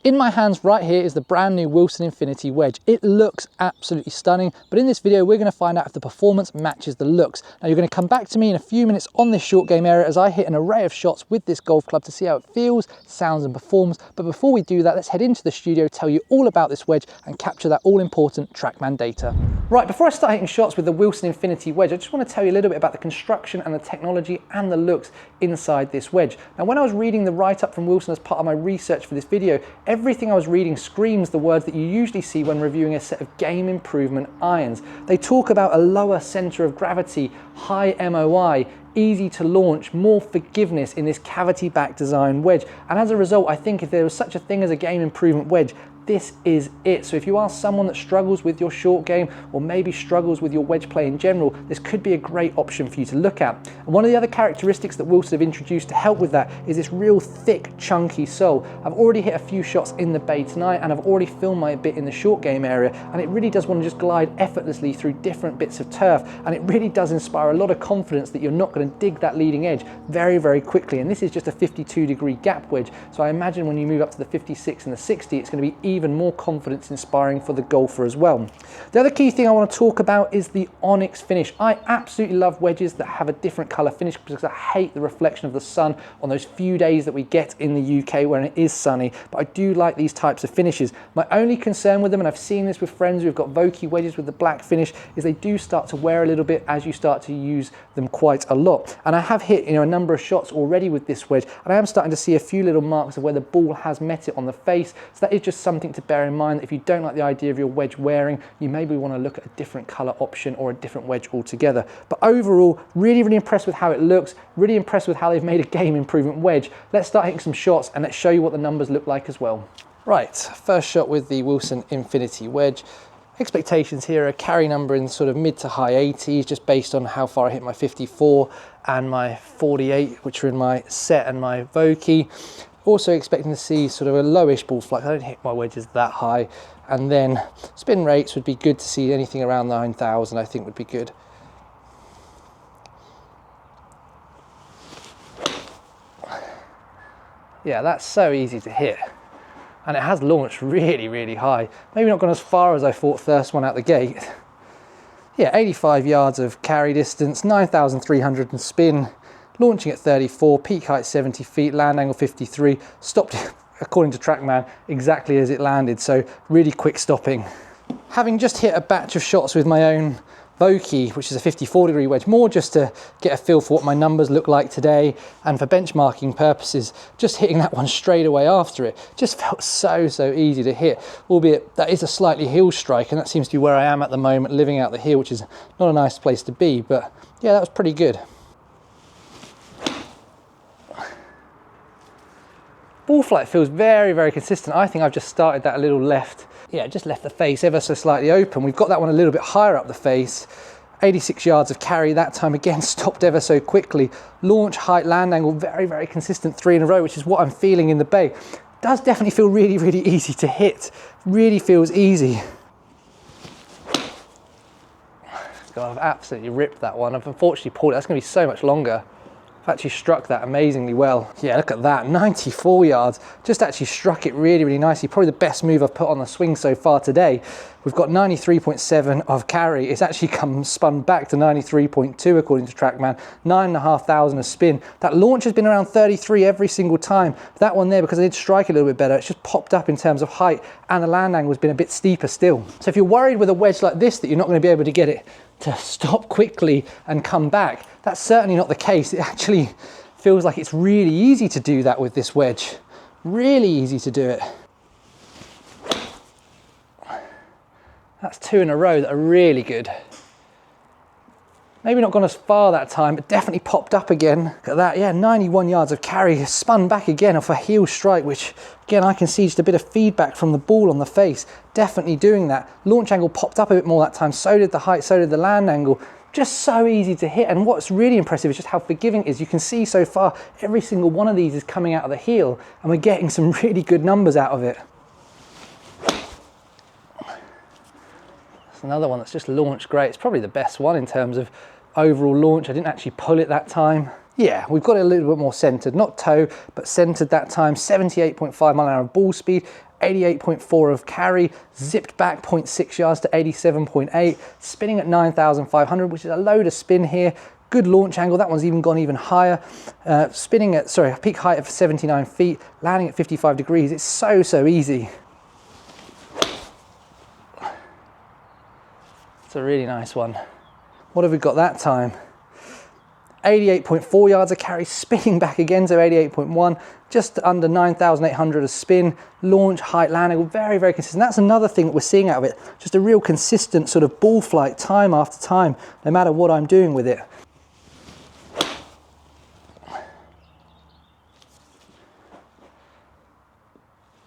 In my hands right here is the brand new Wilson Infinite Wedge. It looks absolutely stunning, but in this video we're going to find out if the performance matches the looks. Now you're going to come back to me in a few minutes on this short game area as I hit an array of shots with this golf club to see how it feels, sounds and performs. But before we do that, let's head into the studio, tell you all about this wedge and capture that all important TrackMan data. Right, before I start hitting shots with the Wilson Infinite Wedge, I just want to tell you a little bit about the construction and the technology and the looks inside this wedge. Now when I was reading the write-up from Wilson as part of my research for this video, everything I was reading screams the words that you usually see when reviewing a set of game improvement irons. They talk about a lower center of gravity, high MOI, easy to launch, more forgiveness in this cavity back design wedge. And as a result, I think if there was such a thing as a game improvement wedge, this is it. So if you are someone that struggles with your short game or maybe struggles with your wedge play in general, this could be a great option for you to look at. And one of the other characteristics that Wilson have introduced to help with that is this real thick, chunky sole. I've already hit a few shots in the bay tonight and I've already filmed my bit in the short game area, and it really does want to just glide effortlessly through different bits of turf, and it really does inspire a lot of confidence that you're not going to dig that leading edge very, very quickly. And this is just a 52-degree gap wedge, so I imagine when you move up to the 56 and the 60, it's going to be even more confidence inspiring for the golfer as well. The other key thing I want to talk about is the onyx finish. I absolutely love wedges that have a different color finish because I hate the reflection of the sun on those few days that we get in the UK when it is sunny, but I do like these types of finishes. My only concern with them, and I've seen this with friends who've got Vokey wedges with the black finish, is they do start to wear a little bit as you start to use them quite a lot. And I have hit a number of shots already with this wedge, and I am starting to see a few little marks of where the ball has met it on the face, so that is just something to bear in mind. That if you don't like the idea of your wedge wearing, you maybe want to look at a different color option or a different wedge altogether. But overall, really impressed with how it looks, really impressed with how they've made a game improvement wedge. Let's start hitting some shots and let's show you what the numbers look like as well. Right, first shot with the Wilson Infinite Wedge. Expectations here are a carry number in sort of mid to high 80s, just based on how far I hit my 54 and my 48, which are in my set and my Vokey. Also expecting to see sort of a lowish ball flight. I don't hit my wedges that high. And then spin rates would be good to see. Anything around 9,000 I think would be good. Yeah, that's so easy to hit. And it has launched really high. Maybe not gone as far as I thought first one out the gate. Yeah, 85 yards of carry distance, 9,300 and spin. Launching at 34, peak height 70 feet, land angle 53, stopped, according to TrackMan, exactly as it landed, so really quick stopping. Having just hit a batch of shots with my own Vokey, which is a 54-degree wedge, more just to get a feel for what my numbers look like today, and for benchmarking purposes, just hitting that one straight away after it just felt so easy to hit, albeit that is a slightly hill strike, and that seems to be where I am at the moment, living out the hill, which is not a nice place to be, but yeah, that was pretty good. Ball flight feels very consistent. I think I've just started that a little left. Yeah, just left the face ever so slightly open. We've got that one a little bit higher up the face. 86 yards of carry that time, again stopped ever so quickly. Launch, height, land angle, very consistent 3 in a row, which is what I'm feeling in the bay. Does definitely feel really easy to hit. Really feels easy. God, I've absolutely ripped that one. I've unfortunately pulled it. That's going to be so much longer. I've actually struck that amazingly well. Yeah, look at that, 94 yards. Just actually struck it really nicely. Probably the best move I've put on the swing so far today. We've got 93.7 of carry. It's actually spun back to 93.2 according to TrackMan. 9,500 of spin. That launch has been around 33 every single time. That one there, because I did strike a little bit better, it's just popped up in terms of height, and the land angle has been a bit steeper still. So if you're worried with a wedge like this that you're not going to be able to get it to stop quickly and come back, that's certainly not the case. It actually feels like it's really easy to do that with this wedge. Really easy to do it. That's 2 in a row that are really good. Maybe not gone as far that time, but definitely popped up again. Look at that, yeah, 91 yards of carry, spun back again off a heel strike, which again, I can see just a bit of feedback from the ball on the face. Definitely doing that. Launch angle popped up a bit more that time, so did the height, so did the land angle. Just so easy to hit, and what's really impressive is just how forgiving it is. You can see so far, every single one of these is coming out of the heel, and we're getting some really good numbers out of it. That's another one that's just launched great. It's probably the best one in terms of overall launch. I didn't actually pull it that time. Yeah, we've got it a little bit more centered, not toe, but centered that time. 78.5 mile an hour of ball speed, 88.4 of carry, zipped back 0.6 yards to 87.8, spinning at 9,500, which is a load of spin here. Good launch angle, that one's even gone even higher. Spinning at, sorry, a peak height of 79 feet, landing at 55 degrees. It's so easy. It's a really nice one. What have we got that time? 88.4 yards of carry, spinning back again, so 88.1, just under 9,800 of spin, launch, height, land angle, very consistent. That's another thing that we're seeing out of it, just a real consistent sort of ball flight time after time, no matter what I'm doing with it.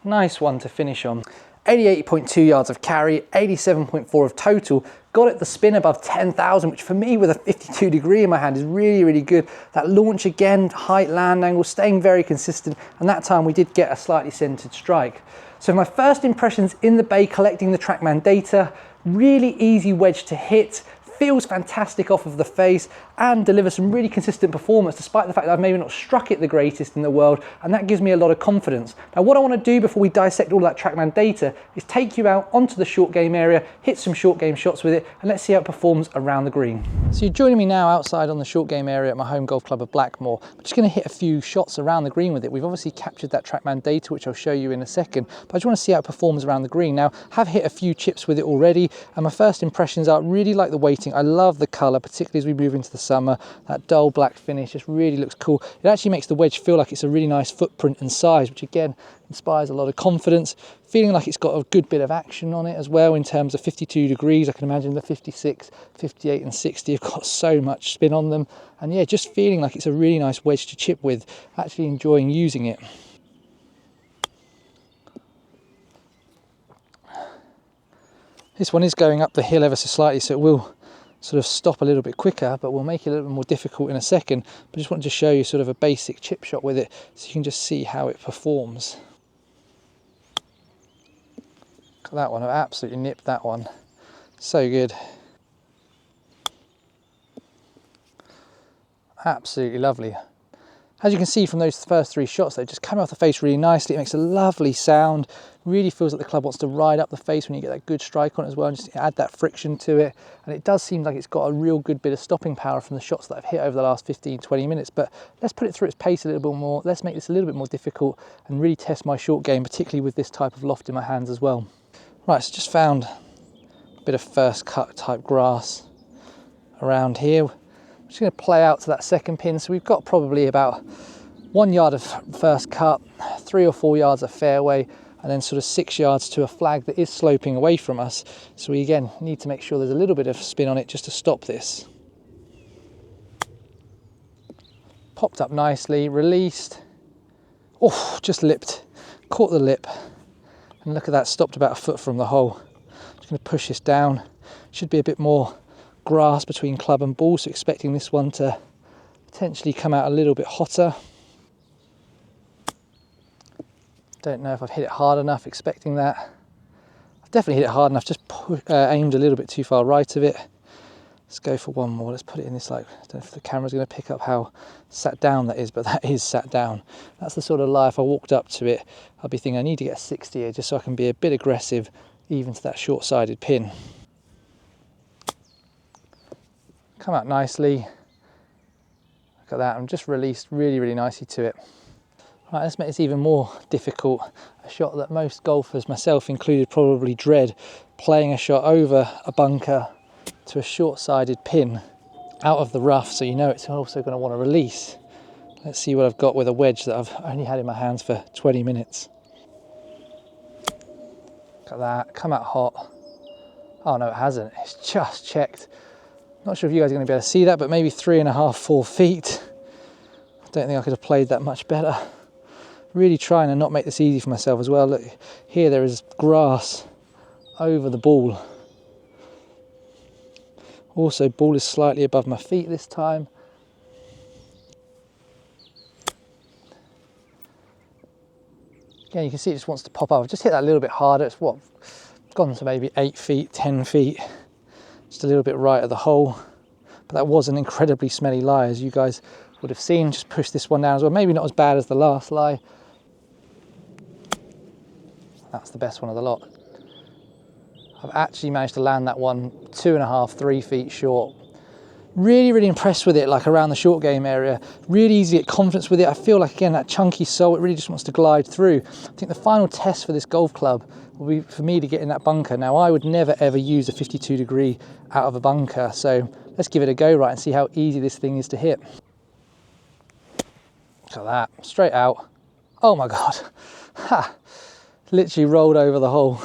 Nice one to finish on. 88.2 yards of carry, 87.4 of total. Got it the spin above 10,000, which for me with a 52 degree in my hand is really good. That launch again, height, land angle, staying very consistent. And that time we did get a slightly centered strike. So my first impressions in the bay collecting the TrackMan data, really easy wedge to hit. Feels fantastic off of the face and delivers some really consistent performance despite the fact that I've maybe not struck it the greatest in the world, and that gives me a lot of confidence. Now what I want to do before we dissect all that TrackMan data is take you out onto the short game area, hit some short game shots with it, and let's see how it performs around the green. So you're joining me now outside on the short game area at my home golf club of Blackmore. I'm just going to hit a few shots around the green with it. We've obviously captured that TrackMan data, which I'll show you in a second, but I just want to see how it performs around the green. Now, have hit a few chips with it already, and my first impressions are really like the weighting. I love the colour, particularly as we move into the summer. That dull black finish just really looks cool. It actually makes the wedge feel like it's a really nice footprint and size, which again inspires a lot of confidence. Feeling like it's got a good bit of action on it as well in terms of 52 degrees. I can imagine the 56, 58 and 60 have got so much spin on them. And yeah, just feeling like it's a really nice wedge to chip with. Actually enjoying using it. This one is going up the hill ever so slightly, so it will sort of stop a little bit quicker, but we'll make it a little bit more difficult in a second. But I just wanted to show you sort of a basic chip shot with it so you can just see how it performs. Look at that one, I've absolutely nipped that one. So good. Absolutely lovely. As you can see from those first three shots, they just come off the face really nicely. It makes a lovely sound. Really feels like the club wants to ride up the face when you get that good strike on it as well, and just add that friction to it. And it does seem like it's got a real good bit of stopping power from the shots that I've hit over the last 15-20 minutes. But let's put it through its pace a little bit more. Let's make this a little bit more difficult and really test my short game, particularly with this type of loft in my hands as well. Right, so just found a bit of first cut type grass around here. I'm just going to play out to that second pin. So we've got probably about 1 yard of first cut, 3 or 4 yards of fairway, and then sort of 6 yards to a flag that is sloping away from us. So we again need to make sure there's a little bit of spin on it just to stop this. Popped up nicely, released. Oh, just lipped, caught the lip. And look at that, stopped about a foot from the hole. Just going to push this down. Should be a bit more grass between club and ball, so expecting this one to potentially come out a little bit hotter. Don't know if I've hit it hard enough, expecting that. I've definitely hit it hard enough, just aimed a little bit too far right of it. Let's go for one more. Let's put it in this, like, I don't know if the camera's going to pick up how sat down that is, but that is sat down. That's the sort of lie, if I walked up to it, I'd be thinking I need to get a 60 here just so I can be a bit aggressive even to that short-sided pin. Come out nicely. Look at that, I'm just released really nicely to it. Right, let's make this even more difficult. A shot that most golfers, myself included, probably dread. Playing a shot over a bunker to a short-sided pin out of the rough, so you know it's also going to want to release. Let's see what I've got with a wedge that I've only had in my hands for 20 minutes. Look at that, come out hot. Oh no, it hasn't, it's just checked. Not sure if you guys are going to be able to see that, but maybe 3.5, 4 feet. I don't think I could have played that much better. Really trying to not make this easy for myself as well. Look, here there is grass over the ball. Also, ball is slightly above my feet this time. Again, you can see it just wants to pop up. I've just hit that a little bit harder. It's what, it's gone to maybe 8 feet, 10 feet. Just a little bit right of the hole. But that was an incredibly smelly lie, as you guys would have seen. Just push this one down as well. Maybe not as bad as the last lie. That's the best one of the lot. I've actually managed to land that one 2.5, 3 feet short. Really, really impressed with it, like around the short game area. Really easy to get confidence with it. I feel like, again, that chunky sole, it really just wants to glide through. I think the final test for this golf club will be for me to get in that bunker. Now, I would never, ever use a 52 degree out of a bunker. So let's give it a go, right, and see how easy this thing is to hit. Look at that, straight out. Oh my God, ha, literally rolled over the hole.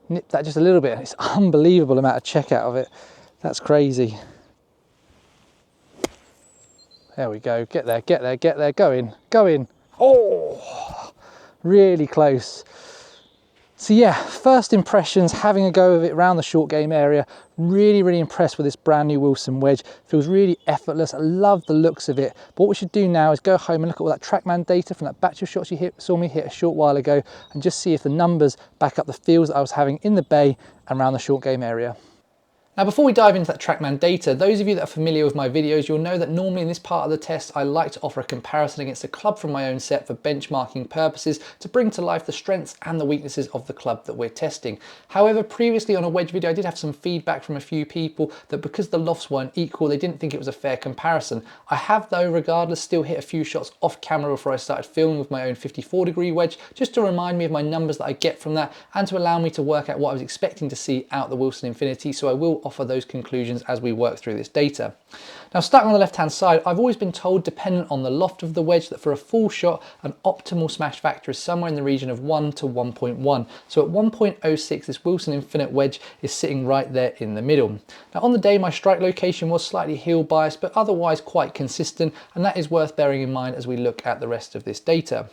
Nip that just a little bit. It's unbelievable amount of check out of it. That's crazy. There we go. Get there, get there, get there. Go in, go in. Oh, really close. So yeah, first impressions, having a go of it around the short game area. Really, really impressed with this brand new Wilson wedge. Feels really effortless. I love the looks of it. But what we should do now is go home and look at all that TrackMan data from that batch of shots you saw me hit a short while ago, and just see if the numbers back up the feels that I was having in the bay and around the short game area. Now, before we dive into that TrackMan data, those of you that are familiar with my videos, you'll know that normally in this part of the test, I like to offer a comparison against a club from my own set for benchmarking purposes to bring to life the strengths and the weaknesses of the club that we're testing. However, previously on a wedge video, I did have some feedback from a few people that because the lofts weren't equal, they didn't think it was a fair comparison. I have, though, regardless, still hit a few shots off camera before I started filming with my own 54 degree wedge, just to remind me of my numbers that I get from that and to allow me to work out what I was expecting to see out the Wilson Infinity. So I will offer those conclusions as we work through this data. Now, starting on the left hand side, I've always been told, dependent on the loft of the wedge, that for a full shot an optimal smash factor is somewhere in the region of 1 to 1.1. So at 1.06, this Wilson Infinite Wedge is sitting right there in the middle. Now, on the day, my strike location was slightly heel biased, but otherwise quite consistent, and that is worth bearing in mind as we look at the rest of this data.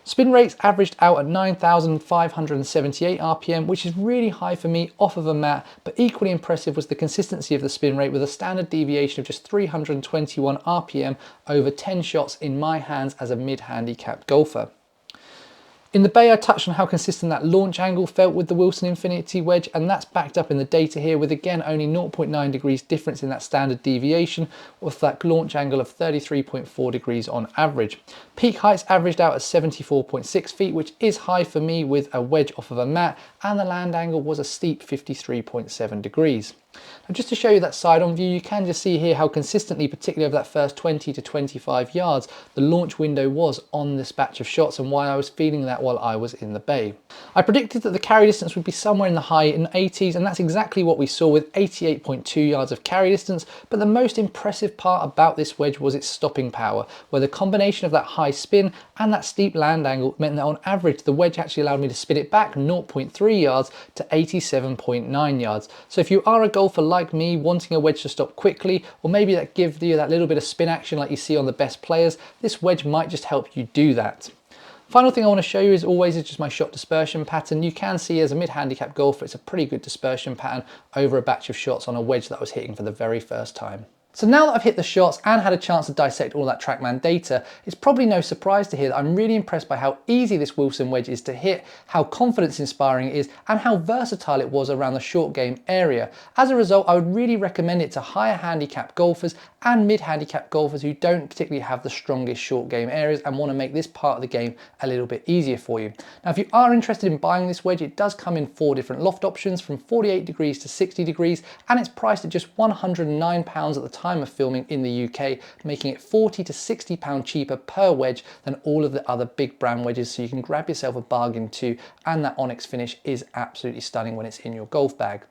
Spin rates averaged out at 9,578 RPM, which is really high for me off of a mat, but equally impressive was the consistency of the spin rate with a standard deviation of just 321 RPM over 10 shots in my hands as a mid-handicap golfer. In the bay, I touched on how consistent that launch angle felt with the Wilson Infinity Wedge, and that's backed up in the data here with, again, only 0.9 degrees difference in that standard deviation, with that launch angle of 33.4 degrees on average. Peak heights averaged out at 74.6 feet, which is high for me with a wedge off of a mat, and the land angle was a steep 53.7 degrees. Now, just to show you that side-on view, you can just see here how consistently, particularly over that first 20 to 25 yards, the launch window was on this batch of shots, and why I was feeling that while I was in the bay. I predicted that the carry distance would be somewhere in the high 80s, and that's exactly what we saw with 88.2 yards of carry distance. But the most impressive part about this wedge was its stopping power, where the combination of that high spin and that steep land angle meant that on average the wedge actually allowed me to spin it back 0.3 yards to 87.9 yards. So if you are a golfer like me wanting a wedge to stop quickly, or maybe that gives you that little bit of spin action like you see on the best players, this wedge might just help you do that. Final thing I want to show you is always just my shot dispersion pattern. You can see as a mid-handicap golfer, it's a pretty good dispersion pattern over a batch of shots on a wedge that I was hitting for the very first time. So now that I've hit the shots and had a chance to dissect all that TrackMan data, it's probably no surprise to hear that I'm really impressed by how easy this Wilson wedge is to hit, how confidence inspiring it is, and how versatile it was around the short game area. As a result, I would really recommend it to higher handicap golfers and mid-handicap golfers who don't particularly have the strongest short game areas and want to make this part of the game a little bit easier for you. Now, if you are interested in buying this wedge, it does come in 4 different loft options from 48 degrees to 60 degrees, and it's priced at just £109 at the time of filming in the UK, making it £40 to £60 cheaper per wedge than all of the other big brand wedges, so you can grab yourself a bargain too, and that onyx finish is absolutely stunning when it's in your golf bag.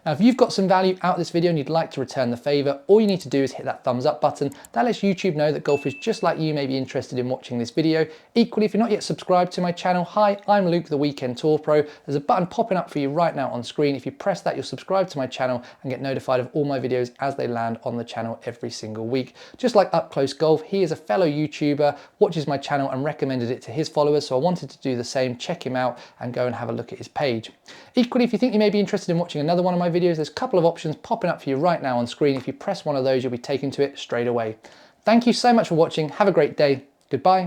Now, if you've got some value out of this video and you'd like to return the favour, all you need to do is hit that thumbs up button. That lets YouTube know that golfers just like you may be interested in watching this video. Equally, if you're not yet subscribed to my channel, hi, I'm Luke, the Weekend Tour Pro. There's a button popping up for you right now on screen. If you press that, you'll subscribe to my channel and get notified of all my videos as they land on the channel every single week. Just like Up Close Golf, he is a fellow YouTuber, watches my channel and recommended it to his followers, so I wanted to do the same, check him out and go and have a look at his page. Equally, if you think you may be interested in watching another one of my videos, there's a couple of options popping up for you right now on screen. If you press one of those, you'll be taken to it straight away. Thank you so much for watching. Have a great day. Goodbye.